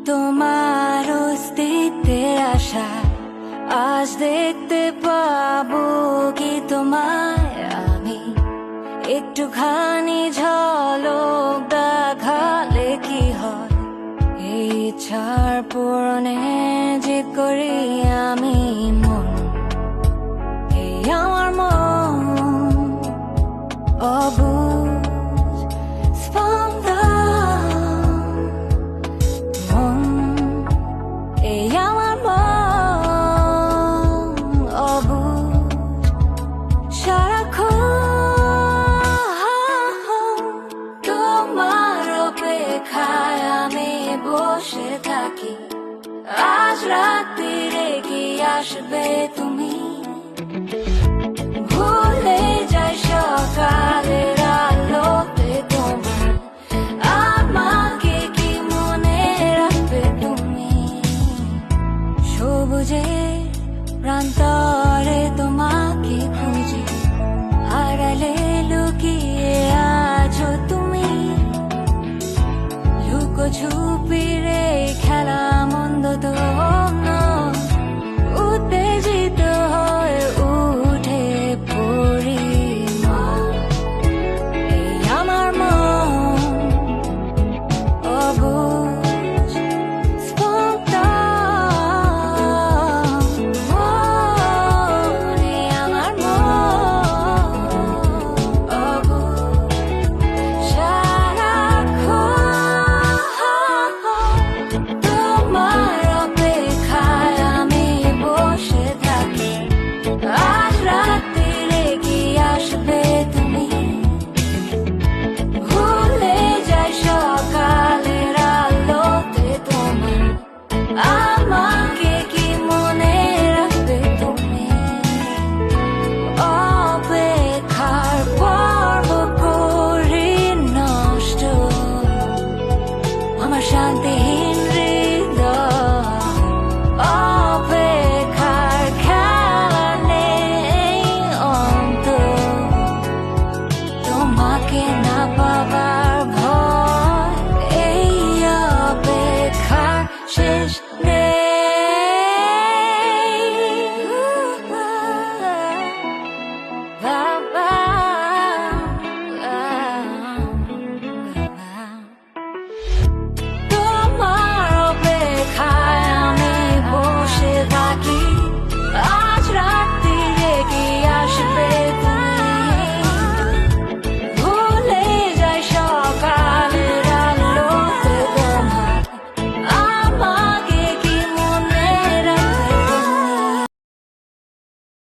তোমার অস্তিত্বের আশা আজ দেখতে পাবো কি তোমায় আমি একটুখানি ঝলক দেখালে কি হয় এই ইচ্ছার পূরণে জিদ করি আমি মন এই আমার মন অবুঝ স্পন্দন মন এই আমার মন অবুঝ সারাক্ষণ তোমার অপেক্ষায় আমি বসে থাকি আজ রাত্রিরে কি আসবে তুমি ভুলে যাই সকালের আলোতে তোমার আমাকে কি মনে রাখবে তুমি সবুজের প্রান্তরে তোমাকে খুঁজে হারালে লুকিয়ে আছো তুমি লুকোছুপিরে খেলা মন্দ তো নয় উত্তেজিত হয়ে উঠে পড়ি এই আমার মন অবুঝ স্পন্দন মন এই আমার মন অবুঝ সারাক্ষণ তোমার অপেক্ষায় আমি বসে থাকি আজ রাত্রিরে কি আসবে তুমি ভুলে যাই সকালের আলোতে তোমার আমাকে কি মনে রাখবে তুমি অপেক্ষার পর্ব করি নষ্ট আমার শান্তিহীন